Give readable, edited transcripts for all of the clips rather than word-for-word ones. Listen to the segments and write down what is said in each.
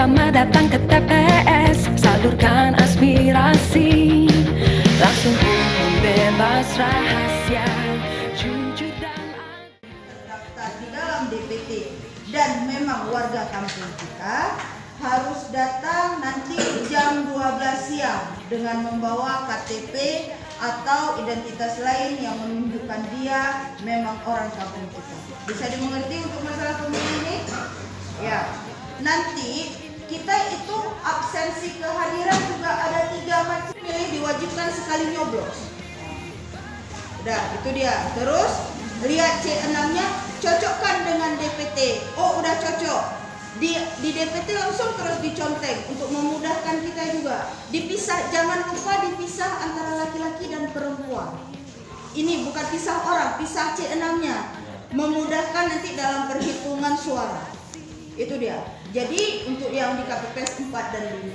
Selamat datang ke TPS, salurkan aspirasi. Langsung umum bebas rahasia, jujur dan terdaftar di dalam DPT dan memang warga kampung kita harus datang nanti jam 12 siang dengan membawa KTP atau identitas lain yang menunjukkan dia memang orang kampung kita. Bisa dimengerti untuk masalah pemilih ini? Ya. Nanti kita itu absensi kehadiran juga ada 3 macam. Pilih diwajibkan sekali nyoblos. Udah, itu dia. Terus lihat C6-nya, cocokkan dengan DPT. Oh, udah cocok. Di DPT langsung terus dicontek untuk memudahkan kita juga. Dipisah, jangan lupa dipisah antara laki-laki dan perempuan. Ini bukan pisah orang, pisah C6-nya. Memudahkan nanti dalam perhitungan suara. Itu dia. Jadi untuk yang di KPPS 4 dan 5,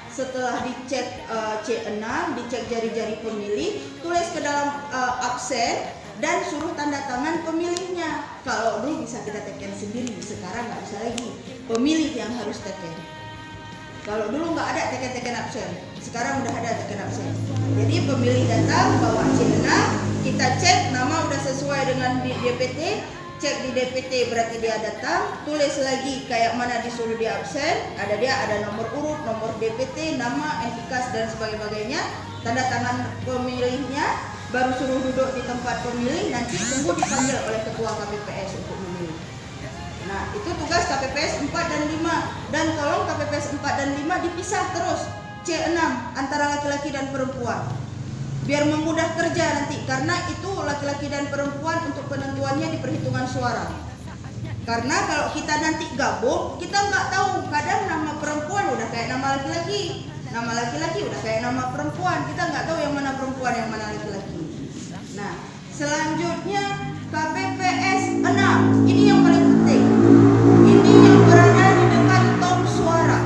setelah dicek C6, dicek jari-jari pemilih, tulis ke dalam absen dan suruh tanda tangan pemilihnya. Kalau dulu bisa kita teken sendiri, sekarang nggak bisa lagi. Pemilih yang harus teken. Kalau dulu nggak ada teken-teken absen, sekarang udah ada teken absen. Jadi pemilih datang bawa C6, kita cek nama udah sesuai dengan di DPT, cek di DPT berarti dia datang, tulis lagi kayak mana disuruh di absen, ada nomor urut, nomor DPT, nama, NIK dan sebagainya, tanda tangan pemilihnya, baru suruh duduk di tempat pemilih, nanti tunggu dipanggil oleh ketua KPPS untuk memilih. Nah, itu tugas KPPS 4 dan 5. Dan tolong KPPS 4 dan 5 dipisah terus C6 antara laki-laki dan perempuan. Biar memudah kerja nanti, karena itu laki-laki dan perempuan untuk penentuannya di perhitungan suara. Karena kalau kita nanti gabung, kita nggak tahu, kadang nama perempuan udah kayak nama laki-laki, nama laki-laki udah kayak nama perempuan, kita nggak tahu yang mana perempuan yang mana laki-laki. Nah, selanjutnya KPPS 6, ini yang paling penting. Ini yang berada di dekat tong suara.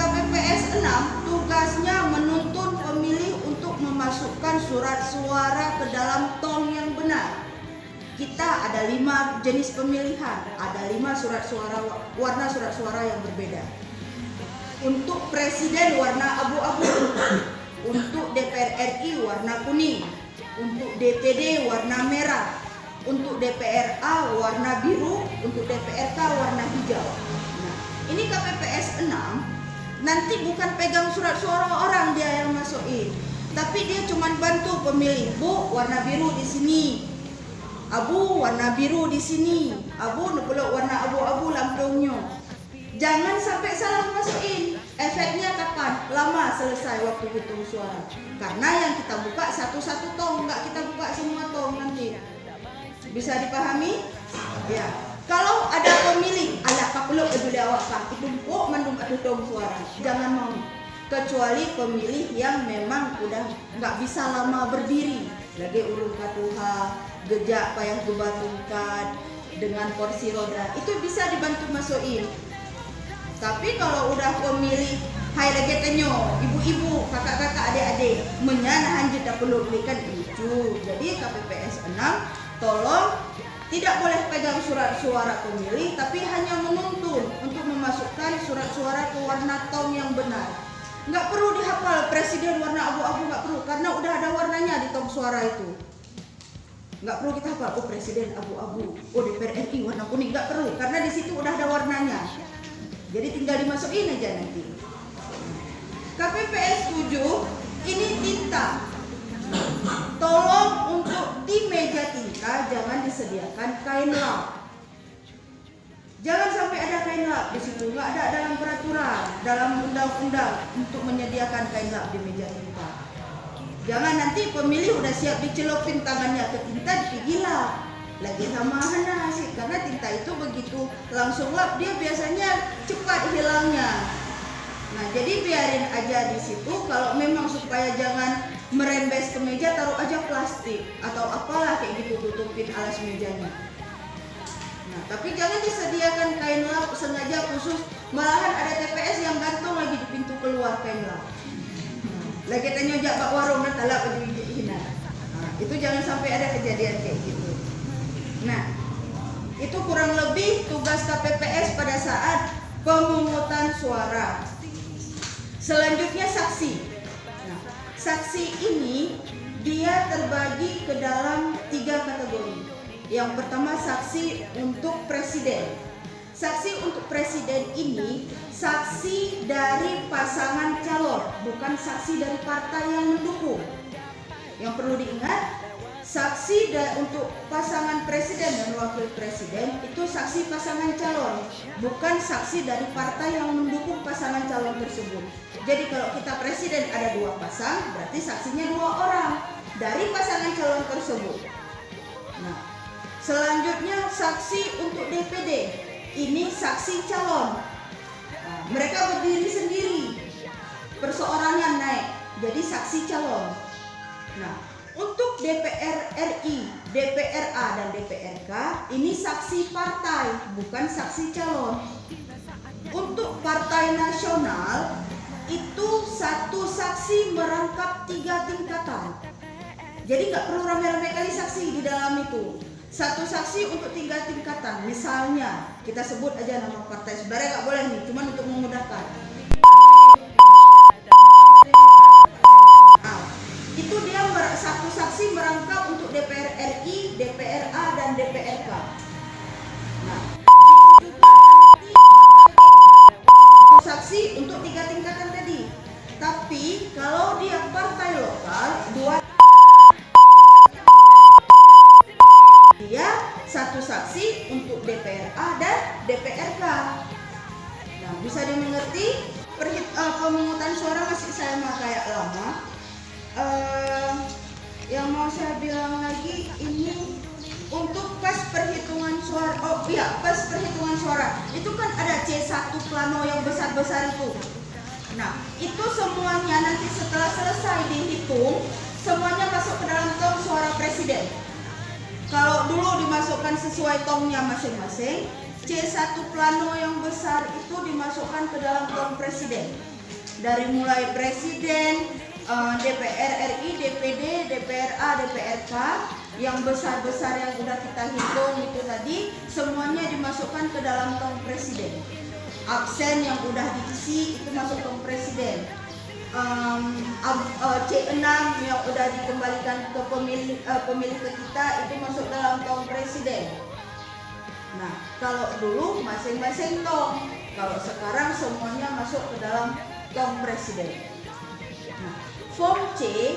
KPPS 6 tugasnya menuntun pemilih untuk memasukkan surat suara ke dalam tong yang benar. Kita ada 5 jenis pemilihan, ada 5 surat suara, warna surat suara yang berbeda. Untuk presiden warna abu-abu, untuk DPR RI warna kuning, untuk DPD warna merah, untuk DPRA warna biru, untuk DPRK warna hijau. Nah, ini KPPS 6 nanti bukan pegang surat suara orang dia yang masukin, tapi dia cuma bantu pemilih. Bu, warna biru di sini. Abu, warna biru di sini. Abu, nepelok warna abu-abu lampungnya. Jangan sampai salah masukin. Efeknya kapan? Lama selesai waktu hitung suara. Karena yang kita buka satu-satu tong, nggak kita buka semua tong nanti. Bisa dipahami? Ya. Kalau ada pemilih, ala kapelok edule awak pak, itu kok mendung tong suara. Jangan mau. Kecuali pemilih yang memang udah nggak bisa lama berdiri, lagi urung katuha, gejak payah gebatungkan dengan kursi roda, itu bisa dibantu masukin. Tapi kalau udah pemilih hai lagi tenyo, ibu-ibu, kakak-kakak, adik-adik, menyanahan jeda perlu belikan itu. Jadi KPPS 6 tolong tidak boleh pegang surat suara pemilih, tapi hanya menuntun untuk memasukkan surat suara ke warna tong yang benar. Nggak perlu dihafal presiden warna abu-abu, nggak perlu, karena udah ada warnanya di tong suara itu. Nggak perlu kita hafal, oh presiden abu-abu, oh DPR RI warna kuning, nggak perlu, karena di situ udah ada warnanya. Jadi tinggal dimasukin aja nanti. KPPS 7 ini tinta. Tolong untuk di meja tinta jangan disediakan kain lap. Jangan sampai ada kain lap di situ, nggak ada dalam peraturan, dalam undang-undang untuk menyediakan kain lap di meja tinta. Jangan nanti pemilih udah siap dicelupin tangannya ke tinta dipigi lap. Lagi sama hana sih, karena tinta itu begitu langsung lap dia biasanya cepat hilangnya. Nah, jadi biarin aja di situ. Kalau memang supaya jangan merembes ke meja, taruh aja plastik atau apalah kayak gitu, tutupin alas mejanya. Nah, tapi jangan disediakan kain lap sengaja khusus. Malahan ada TPS yang gantung lagi di pintu keluar kain lap. Lagi tanya jak bak warung dan talak baju hina. Nah, itu jangan sampai ada kejadian kayak gitu. Nah, itu kurang lebih tugas KPPS pada saat pemungutan suara. Selanjutnya saksi. Nah, saksi ini dia terbagi ke dalam 3 kategori. Yang pertama saksi untuk presiden. Saksi untuk presiden ini saksi dari pasangan calon, bukan saksi dari partai yang mendukung. Yang perlu diingat, saksi untuk pasangan presiden dan wakil presiden itu saksi pasangan calon, bukan saksi dari partai yang mendukung pasangan calon tersebut. Jadi kalau kita presiden ada 2 pasang, berarti saksinya 2 orang dari pasangan calon tersebut. Nah, selanjutnya saksi untuk DPD. Ini saksi calon. Nah, mereka berdiri sendiri, perseorangan naik, jadi saksi calon. Nah, untuk DPR RI, DPRA dan DPRK ini saksi partai, bukan saksi calon. Untuk partai nasional itu satu saksi merangkap 3 tingkatan. Jadi nggak perlu rame-rame kali saksi di dalam itu. Satu saksi untuk 3 tingkatan. Misalnya kita sebut aja nama partai, sebenarnya nggak boleh nih, cuman untuk memudahkan. Itu dia satu saksi merangkap untuk DPR RI, DPRA dan DPRK. Nah, satu saksi untuk 3 tingkatan tadi. Tapi kalau dia partai lokal, 2 dia satu saksi untuk DPRA dan DPRK. Nah, bisa dimengerti pemungutan suara masih sama kayak lama. Yang mau saya bilang lagi ini untuk pas perhitungan suara. Oh iya, pas perhitungan suara itu kan ada C1 plano yang besar-besar itu. Nah, itu semuanya nanti setelah selesai dihitung, semuanya masuk ke dalam tong suara presiden. Kalau dulu dimasukkan sesuai tongnya masing-masing, C1 plano yang besar itu dimasukkan ke dalam tong presiden. Dari mulai presiden, DPR RI, DPD, DPRA, DPRK, yang besar-besar yang udah kita hitung itu tadi, semuanya dimasukkan ke dalam tong presiden. Absen yang udah diisi itu masuk tong presiden. C6 yang udah dikembalikan ke pemilih ke kita itu masuk dalam tong presiden. Nah, kalau dulu masing-masing tong, kalau sekarang semuanya masuk ke dalam tong presiden. Nah, form C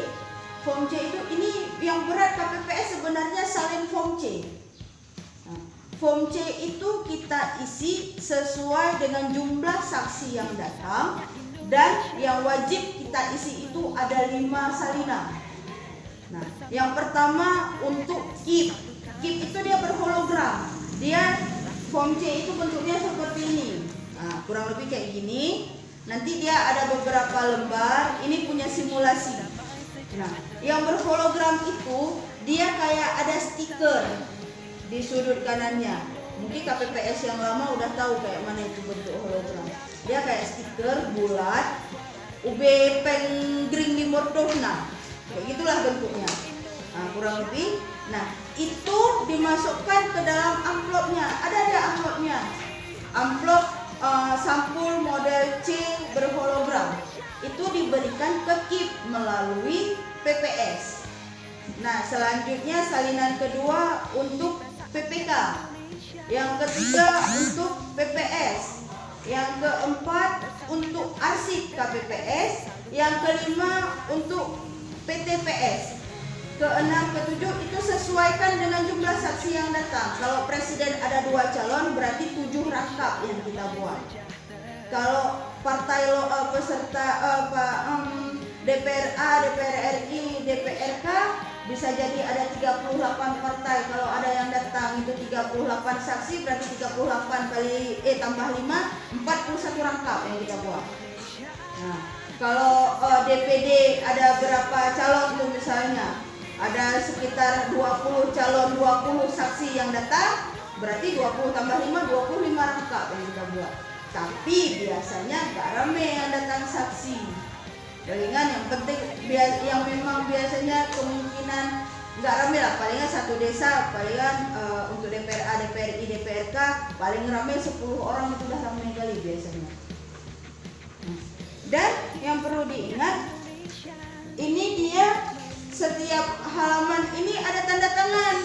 itu ini yang berat KPPS sebenarnya salin form C. Nah, form C itu kita isi sesuai dengan jumlah saksi yang datang. Dan yang wajib kita isi itu ada 5 salinan. Nah, yang pertama untuk KIP. KIP itu dia berhologram. Dia form C itu bentuknya seperti ini. Nah, kurang lebih kayak gini. Nanti dia ada beberapa lembar. Ini punya simulasi. Nah, yang berhologram itu dia kayak ada stiker di sudut kanannya. Mungkin KPPS yang lama udah tahu kayak mana itu bentuk hologram. Dia kayak stiker bulat, ube penggring di mordona, kayak gitulah bentuknya. Nah, kurang lebih. Nah, itu dimasukkan ke dalam amplopnya. Ada amplopnya. Amplop sampul model C berhologram. Itu diberikan ke KIP melalui PPS. Nah, selanjutnya salinan kedua untuk PPK. Yang ketiga untuk PPS. Yang keempat untuk arsip KPPS, yang kelima untuk PTPS, keenam, ketujuh itu sesuaikan dengan jumlah saksi yang datang. Kalau presiden ada 2 calon berarti 7 rangkap yang kita buat. Kalau partai peserta DPRA, DPR RI, DPRK bisa jadi ada 38 partai. Kalau ada yang datang itu 38 saksi berarti 38 kali tambah 5 41 rangkap yang kita buat. Nah, kalau DPD ada berapa calon tuh misalnya? Ada sekitar 20 calon, 20 saksi yang datang, berarti 20 tambah 5 25 rangkap yang kita buat. Tapi biasanya gak rame yang datang saksi. Palingan yang penting yang memang biasanya kemungkinan nggak rame lah, palingan satu desa, palingan untuk DPRA, DPRI, DPRK paling rame 10 orang itu udah rame kali biasanya. Dan yang perlu diingat, ini dia setiap halaman ini ada tanda tangan.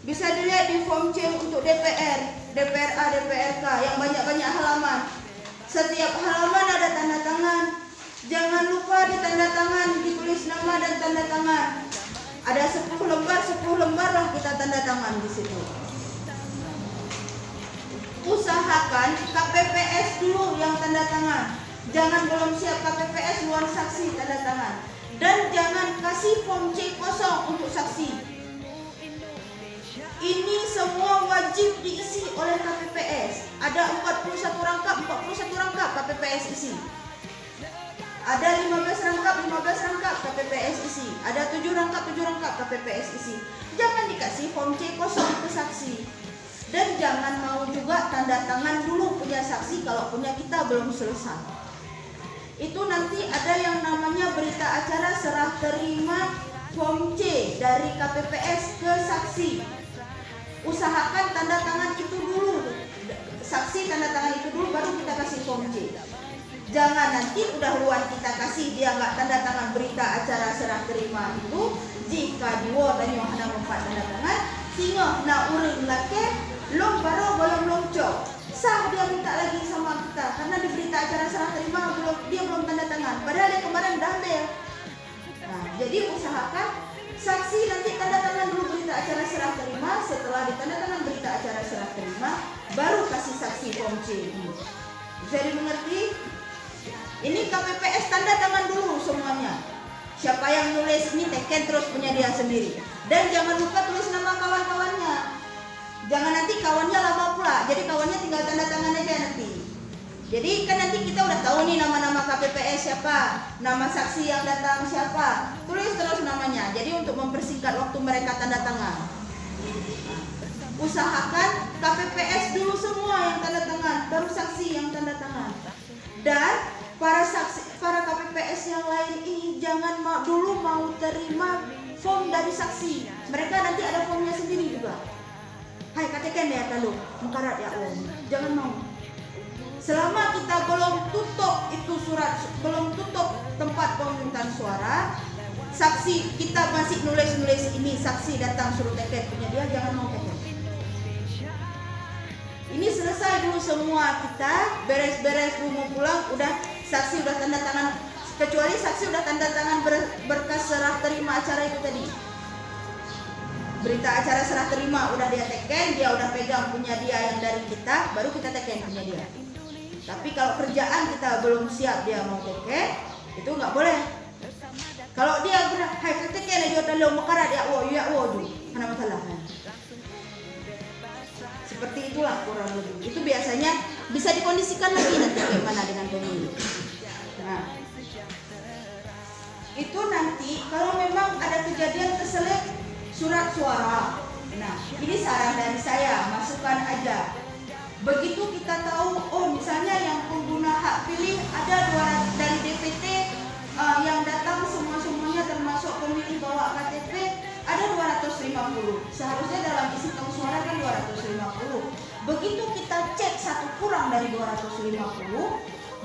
Bisa dilihat di form C untuk DPR, DPRA, DPRK yang banyak-banyak halaman. Setiap halaman ada tanda tangan. Jangan lupa di tanda tangan ditulis nama dan tanda tangan. Ada 10 lembar lah kita tanda tangan di situ. Usahakan KPPS dulu yang tanda tangan. Jangan belum siap KPPS luar saksi tanda tangan. Dan jangan kasih form C kosong untuk saksi. Ini semua wajib diisi oleh KPPS. Ada 41 rangkap KPPS isi. Ada 15 rangkap KPPS isi. Ada 7 rangkap KPPS isi. Jangan dikasih form C kosong ke saksi. Dan jangan mau juga tanda tangan dulu punya saksi kalau punya kita belum selesai. Itu nanti ada yang namanya berita acara serah terima form C dari KPPS ke saksi. Usahakan tanda tangan itu dulu. Saksi tanda tangan itu dulu baru kita kasih form C. Jangan nanti udah luar kita kasih dia nggak tanda tangan berita acara serah terima itu. Jika diwo dan Yohana mempat tanda tangan, singo na uring lake long baru belum loncok. Sah dia minta lagi sama kita karena di berita acara serah terima dia belum tanda tangan. Padahal dia kemarin udah ambil. Nah, jadi usahakan saksi nanti tanda tangan dulu berita acara serah terima. Setelah ditanda tangan berita acara serah terima, baru kasih saksi form C. Bisa dimengerti? Ini KPPS tanda tangan dulu semuanya. Siapa yang nulis ini teken terus punya dia sendiri. Dan jangan lupa tulis nama kawan-kawannya. Jangan nanti kawannya lama pula. Jadi kawannya tinggal tanda tangan aja nanti. Jadi kan nanti kita udah tahu nih nama-nama KPPS siapa, nama saksi yang datang siapa. Tulis terus namanya. Jadi untuk mempersingkat waktu mereka tanda tangan. Usahakan KPPS dulu semua yang tanda tangan, baru saksi yang tanda tangan. Dan para KPPS yang lain ini jangan dulu mau terima form dari saksi. Mereka nanti ada formnya sendiri juga. Hai katakan ya kalau mengkarat ya Allah. Jangan mau. Selama kita belum tutup itu surat, belum tutup tempat pemungutan suara, saksi kita masih nulis ini saksi datang suruh teken punya dia, jangan mau teken. Ini selesai dulu semua kita beres-beres dulu mau pulang, udah saksi udah tanda tangan, kecuali saksi udah tanda tangan berkas serah terima acara itu tadi. Berita acara serah terima udah dia teken, dia udah pegang punya dia yang dari kita, baru kita teken punya dia. Tapi kalau kerjaan kita belum siap dia mau teken, itu nggak boleh. Kalau dia benar, hai teken aja udah lo makarat ya wo mana masalah. Seperti itulah kurang lebih. Itu biasanya bisa dikondisikan lagi nanti bagaimana dengan pemilu. Nah, itu nanti kalau memang ada kejadian keselip surat suara. Nah, ini saran dari saya, masukkan aja. Begitu kita tahu, oh misalnya yang pengguna hak pilih ada 200 dari DPT yang datang semuanya termasuk pemilih bawa KTP ada 250. Seharusnya dalam isi tong suara kan 250. Begitu kita cek satu kurang dari 250,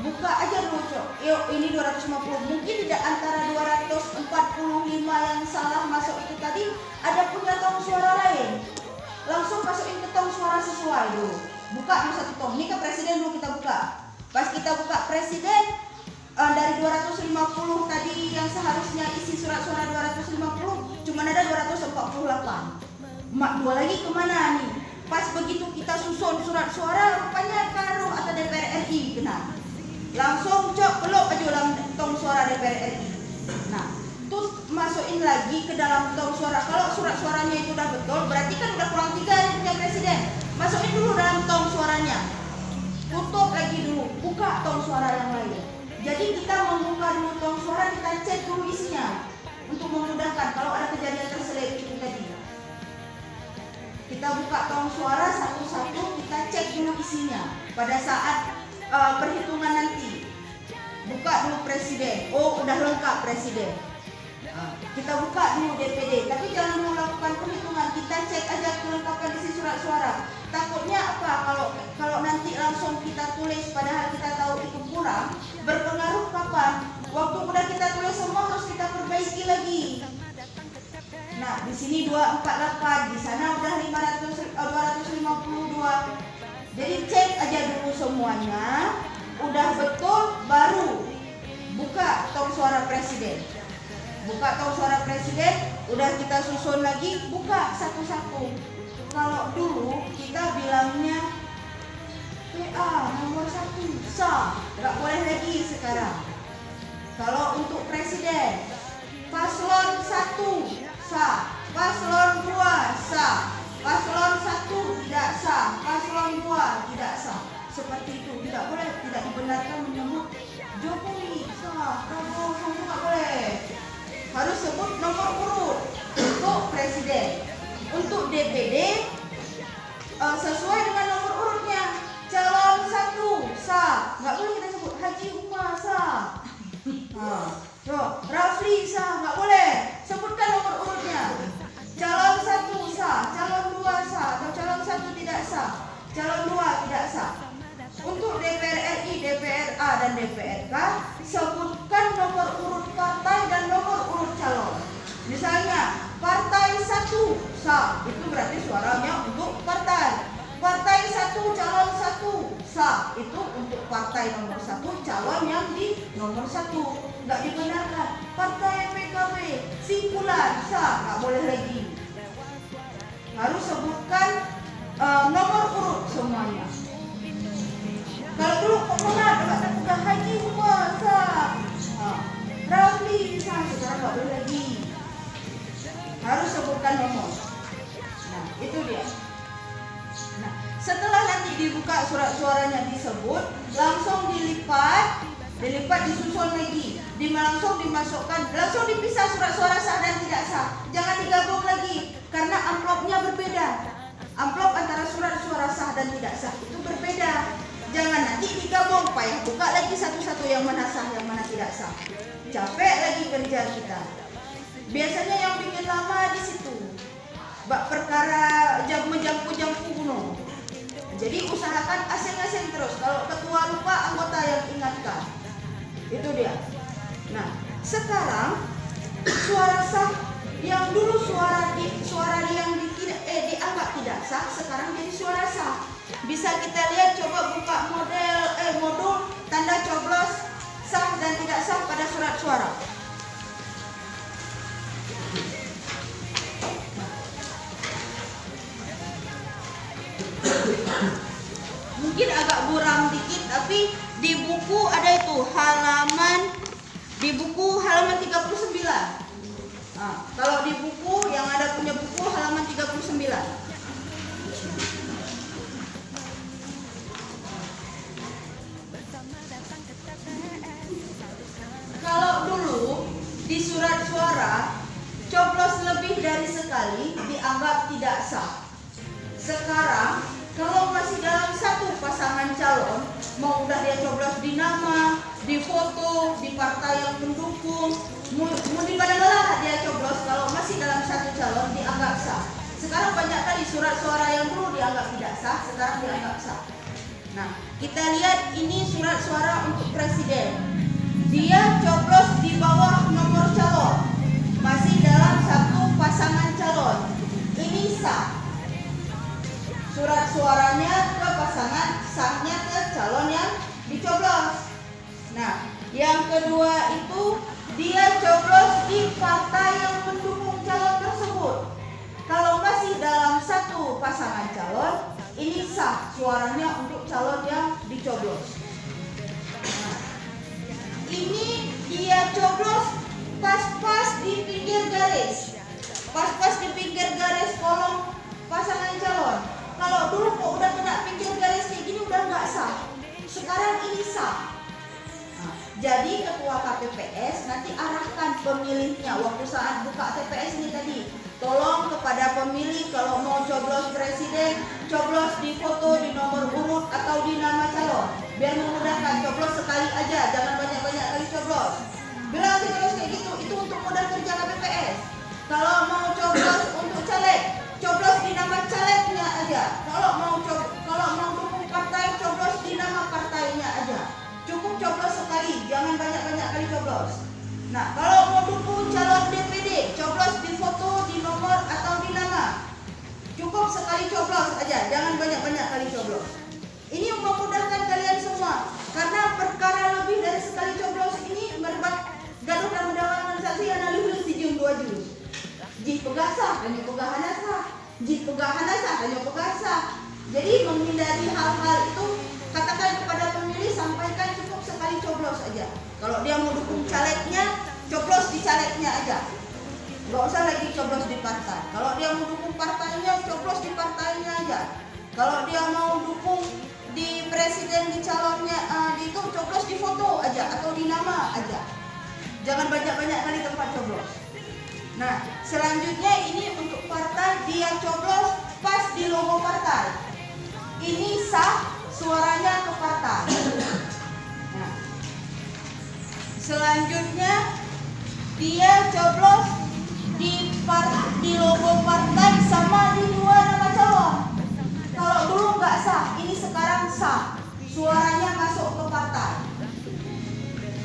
buka aja dulu cok. Yuk ini 250. Mungkin tidak antara 245 yang salah masuk itu tadi ada punya tong suara lain. Langsung masukin ke tong suara sesuai dulu. Buka satu tong. Ini ke presiden dulu kita buka. Pas kita buka presiden dari 250 tadi yang seharusnya isi surat suara 250 cuma ada 248. Mak dua lagi kemana nih? Pas begitu kita susun surat suara rupanya karo atau DPR RI kena. Langsung cok peluk aja dalam tong suara DPR RI. Nah, terus masukin lagi ke dalam tong suara. Kalau surat suaranya itu udah betul, berarti kan udah kurang 3 yang punya presiden. Masukin dulu dalam tong suaranya. Tutup lagi dulu, buka tong suara yang lain. Jadi kita membuka dulu tong suara, kita cek dulu isinya untuk memudahkan kalau ada kejadian terselip itu tadi. Kita buka tong suara satu-satu, kita cek dulu isinya. Pada saat perhitungan nanti, buka dulu presiden. Oh, udah lengkap presiden. Kita buka dulu DPD, tapi jangan dulu lakukan perhitungan. Kita cek aja kelengkapan isi surat suara. Takutnya apa? Kalau nanti langsung kita tulis, padahal kita tahu itu kurang, berpengaruh kapan? Waktu udah kita tulis semua harus kita perbaiki lagi. Nah, di sini 248, di sana udah 252. Jadi cek aja dulu semuanya, udah betul baru buka tong suara presiden. Buka tong suara presiden, udah kita susun lagi, buka satu-satu. Kalau dulu kita bilangnya PA nomor 1 sah, nggak boleh lagi sekarang. Kalau untuk presiden, paslon 1 sah, paslon 2 sah, paslon 1 tidak sah, paslon 2 tidak sah. Seperti itu, tidak boleh, tidak dibenarkan menyebut Jokowi sah, Prabowo sah, nggak boleh. Harus sebut nomor urut untuk presiden. Untuk DPD sesuai dengan nomor urutnya. Calon 1 sah, nggak boleh kita sebut Haji Umar sah. Rafli sah, nggak boleh. Sebutkan nomor urutnya. Calon 1 sah, calon 2 sah, atau calon 1 tidak sah, calon 2 tidak sah. Untuk DPR RI, DPR A, dan DPR K, sebutkan nomor urut partai dan nomor urut calon. Misalnya, partai 1 sah, itu berarti suaranya untuk partai. Partai 1 calon 1 sah, itu untuk partai nomor 1 calon yang di nomor 1. Nggak dibenarkan. Partai PKB simpulan sah, nggak boleh lagi. Harus sebutkan nomor urut semuanya. Kalau dulu pernah kata Haji Umar sah, Rafli sah, sekarang nggak boleh lagi. Harus sebutkan nomor. Nah, itu dia. Nah, setelah nanti dibuka surat suaranya disebut, langsung dilipat disusun lagi, langsung dimasukkan, langsung dipisah surat suara sah dan tidak sah. Jangan digabung lagi karena amplopnya berbeda. Amplop antara surat suara sah dan tidak sah itu berbeda. Jangan nanti digabung, payah buka lagi satu-satu yang mana sah, yang mana tidak sah. Capek lagi kerja kita. Biasanya yang bikin lama di situ. Perkara menjampu kuno. Jadi usahakan asing-asing terus. Kalau ketua lupa, anggota yang ingatkan. Itu dia. Nah, sekarang suara sah yang dulu suara yang dianggap tidak sah, sekarang jadi suara sah. Bisa kita lihat, coba buka modul tanda coblos sah dan tidak sah pada surat suara. Mungkin agak buram dikit, tapi di buku ada itu halaman 39. Nah, kalau di buku yang ada punya buku halaman 39. Kalau dulu di surat suara coblos lebih dari sekali dianggap tidak sah. Sekarang kalau masih dalam satu pasangan calon, mau udah dia coblos di nama, di foto, di partai yang mendukung, mau di mana dia coblos, kalau masih dalam satu calon dianggap sah. Sekarang banyak kali surat suara yang dulu dianggap tidak sah, sekarang dianggap sah. Nah, kita lihat ini surat suara untuk presiden. Dia coblos di bawah nomor calon, masih dalam satu pasangan calon. Ini sah. Surat suaranya ke pasangan, sahnya ke calon yang dicoblos. Nah, yang kedua itu dia coblos di partai yang mendukung calon tersebut. Kalau masih dalam satu pasangan calon, ini sah suaranya untuk calon yang dicoblos. Nah, ini dia coblos pas-pas di pinggir garis. Pas-pas di pinggir garis kolom pasangan calon. Kalau dulu kok udah kena pinggir garis kayak gini udah nggak sah. Sekarang ini sah. Nah, jadi ketua KPPS nanti arahkan pemilihnya waktu saat buka TPS ini tadi. Tolong kepada pemilih kalau mau coblos presiden, coblos di foto, di nomor urut atau di nama calon. Biar memudahkan, coblos sekali aja, jangan banyak-banyak kali coblos. Bilang coblos kayak gitu, itu untuk modal kerja KPPS. Kalau mau coblos untuk caleg, coblos di nama calegnya aja. Kalau mau dukung partai, coblos di nama partainya aja. Cukup coblos sekali, jangan banyak-banyak kali coblos. Nah, kalau mau dukung calon DPD, coblos di foto, di nomor atau di nama. Cukup sekali coblos aja, jangan banyak-banyak kali coblos. Ini memudahkan kalian semua, karena perkara lebih dari sekali coblos ini merebak gaduh dan mendawangan saksi analis di jum 2 juz. Jih pegasah, hanya pegahana sah. Jih pegahana sah, hanya pegasah. Jadi menghindari hal-hal itu, katakan kepada pemilih, sampaikan cukup sekali coblos aja. Kalau dia mau dukung calegnya, coblos di calegnya aja. Nggak usah lagi coblos di partai. Kalau dia mau dukung partainya, coblos di partainya aja. Kalau dia mau dukung di presiden, di calonnya, itu coblos di foto aja atau di nama aja. Jangan banyak-banyak kali tempat coblos. Nah, selanjutnya ini untuk partai, dia coblos pas di logo partai. Ini sah, suaranya ke partai. Nah, selanjutnya dia coblos di logo partai sama di 2 nama calon. Kalau dulu nggak sah, ini sekarang sah, suaranya masuk ke partai.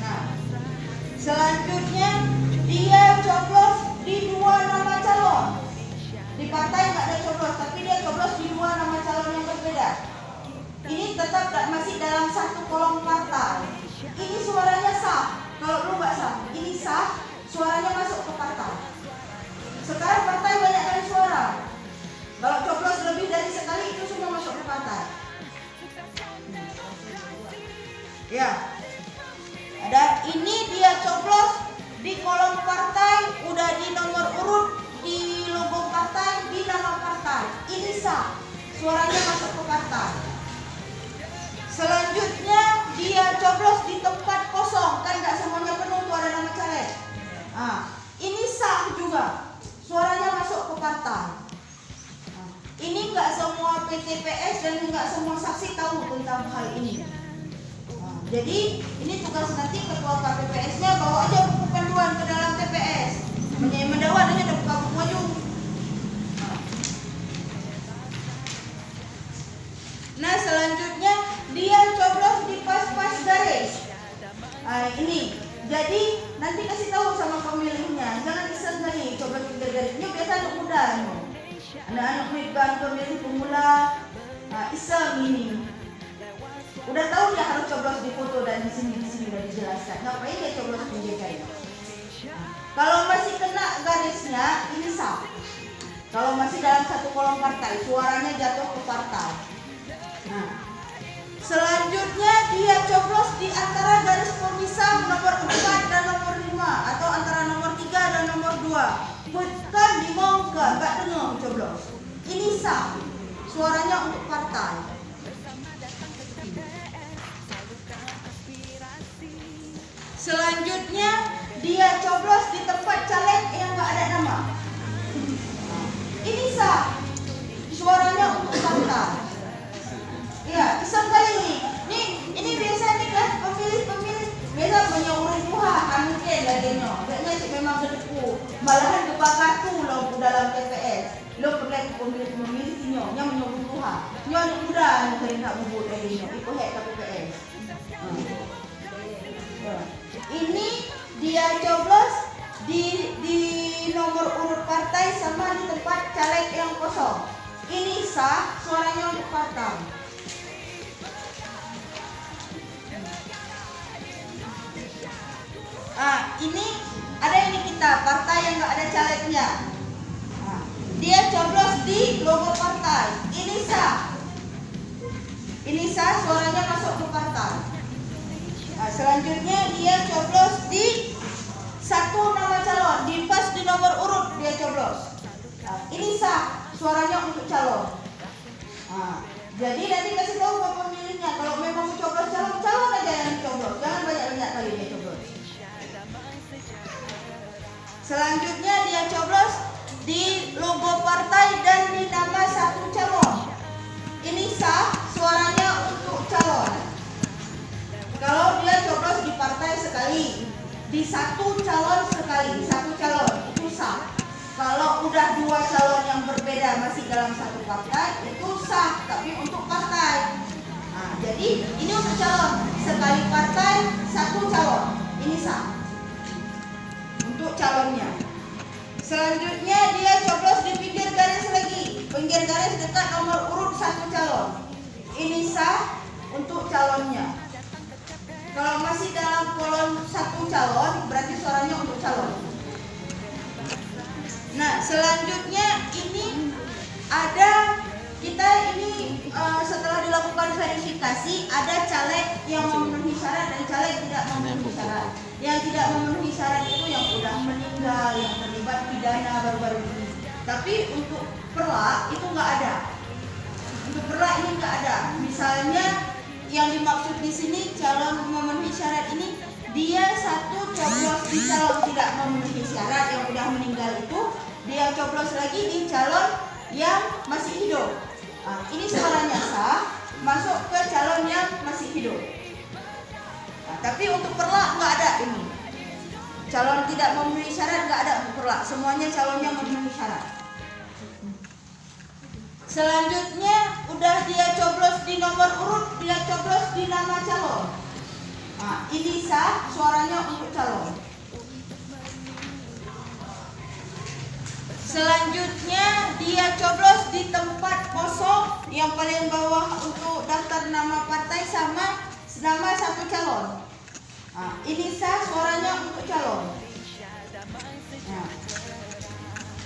Nah, selanjutnya dia coblos di 2 nama calon. Di partai nggak ada coblos, tapi dia coblos di 2 nama calon yang berbeda. Ini tetap masih dalam satu kolom partai. Ini suaranya sah. Kalau dulu nggak sah, ini sah, suaranya masuk ke partai. Sekarang partai banyak kali suara. Kalau coblos lebih dari sekali itu semua masuk ke partai. Ya. Ada ini dia coblos di kolom partai, udah di nomor urut, di logo partai, di nama partai. Ini sah, suaranya masuk ke partai. Selanjutnya dia coblos di tempat kosong, kan nggak semuanya penuh tuh ada nama caleg. Nah, ini sah juga, suaranya masuk ke partai. Nah, ini nggak semua PTPS dan nggak semua saksi tahu tentang hal ini. Jadi ini tugas nanti ketua KPPS-nya, bawa aja buku panduan ke dalam TPS. Mendawan ini ada buka buku maju. Nah, selanjutnya dia coblos di pas-pas garis. Ini. Jadi nanti kasih tahu sama pemilihnya, jangan iseng kali coblos di garis. Ini biasa anak muda. Anak-anak muda pemilih pemula iseng ini. Udah tahu dia harus coblos di foto dan di sini udah dijelaskan. Ngapain dia coblos di garis? Kalau masih kena garisnya, ini sah. Kalau masih dalam satu kolom partai, suaranya jatuh ke partai. Nah, selanjutnya dia coblos di antara garis pemisah nomor 4 dan nomor 5 atau antara nomor 3 dan nomor 2. Bukan di mongga, nggak dengar coblos. Ini sah, suaranya untuk partai. Selanjutnya dia coblos di tempat caleg yang nggak ada nama. Ini sah, suaranya untuk partai. Ya, iseng kali ini biasa nih kan pemilih biasa menyuruh Tuhan mungkin lagi kayaknya sih memang kedepu. Malahan kebakar tuh lo dalam TPS. Lo pergi ke pemilih sinyo yang menyuruh Tuhan. Nyo anak muda yang sering nak bubut lagi nyo ikut hek KPPS. Ini dia coblos di nomor urut partai sama di tempat caleg yang kosong. Ini sah, suaranya untuk partai. Ini ada ini kita partai yang nggak ada calegnya. Dia coblos di logo partai. Ini sah, suaranya masuk ke partai. Selanjutnya dia coblos di satu nama calon, di pas di nomor urut dia coblos. Ini sah, suaranya untuk calon. Jadi nanti kasih tahu ke pemilihnya, kalau memang mau coblos calon aja yang dicoblos, jangan banyak-banyak kali dia coblos. Selanjutnya dia coblos di logo partai dan di nama satu calon. Ini sah, suaranya untuk calon. Kalau dia coblos di partai sekali, di satu calon sekali, satu calon itu sah, Kalau udah dua calon yang berbeda masih dalam satu partai itu sah, tapi untuk partai. Nah, jadi ini untuk calon, sekali partai satu calon, ini sah untuk calonnya. Selanjutnya dia coblos di pinggir garis lagi, pinggir garis dekat nomor urut satu calon, ini sah untuk calonnya. Kalau masih dalam kolom satu calon berarti suaranya untuk calon. Nah, selanjutnya ini ada setelah dilakukan verifikasi ada caleg yang memenuhi syarat dan caleg tidak memenuhi syarat. Yang tidak memenuhi syarat itu yang sudah meninggal, yang terlibat pidana baru-baru ini. Tapi untuk perlak itu nggak ada. Untuk perlak ini nggak ada. Misalnya yang dimaksud di sini calon memenuhi syarat ini dia satu coblos di calon tidak memenuhi syarat yang sudah meninggal itu, dia coblos lagi di calon yang masih hidup. Nah, ini suaranya sah, masuk ke calon yang masih hidup. Nah, tapi untuk perlak nggak ada ini. Calon tidak memenuhi syarat nggak ada untuk perlak, semuanya calonnya memenuhi syarat. Selanjutnya udah dia coblos di nomor urut, dia coblos di nama calon. Nah, ini sah, suaranya untuk calon. Selanjutnya dia coblos di tempat kosong yang paling bawah untuk daftar nama partai sama nama satu calon. Nah, ini sah, suaranya untuk calon.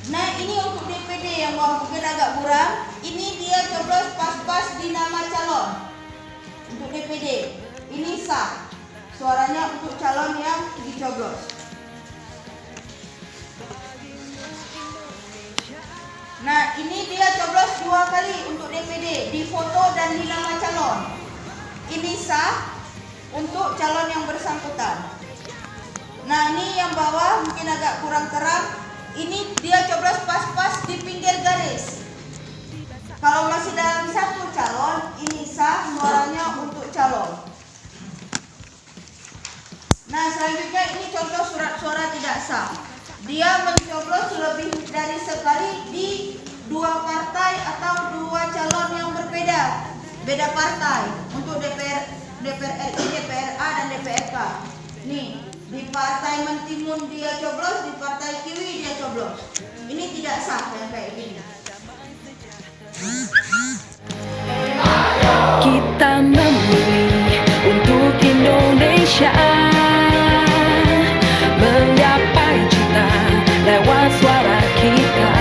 Nah, ini untuk DPD yang bawah mungkin agak kurang. Ini dia coblos pas-pas di nama calon. Untuk DPD ini sah, suaranya untuk calon yang dicoblos. Nah, ini dia coblos dua kali untuk DPD, di foto dan di nama calon. Ini sah untuk calon yang bersangkutan. Nah, ini yang bawah mungkin agak kurang terang. Ini dia coblos pas-pas di pinggir garis. Kalau masih dalam satu calon, ini sah, suaranya untuk calon. Nah, selanjutnya ini contoh surat suara tidak sah. Dia mencoblos lebih dari sekali di dua partai atau dua calon yang berbeda, beda partai untuk DPR RI, DPRA dan DPRK. Nih, di partai Mentimun dia coblos, di partai Kiwi dia coblos. Ini tidak sah yang kayak gini. Kita memilih untuk Indonesia, menggapai cita lewat suara kita.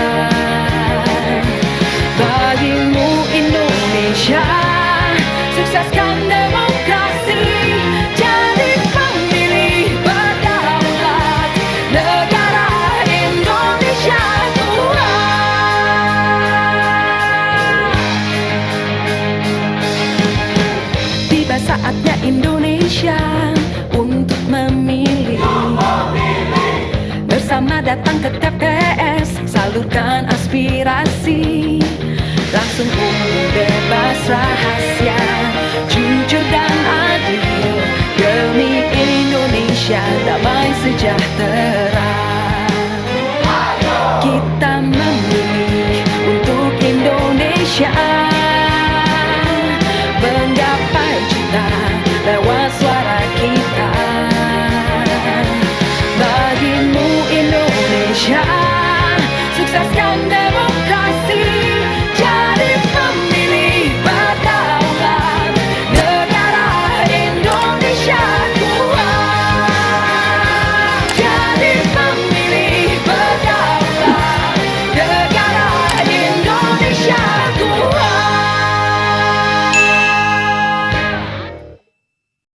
Bagimu Indonesia, sukseskan demokrasi, jadi pemilih berdaulat, negara Indonesia Tiba saatnya Indonesia untuk memilih. Bersama datang ke TPS, salurkan aspirasi. Langsung umum, bebas, rahasia, jujur dan adil, demi Indonesia damai sejahtera.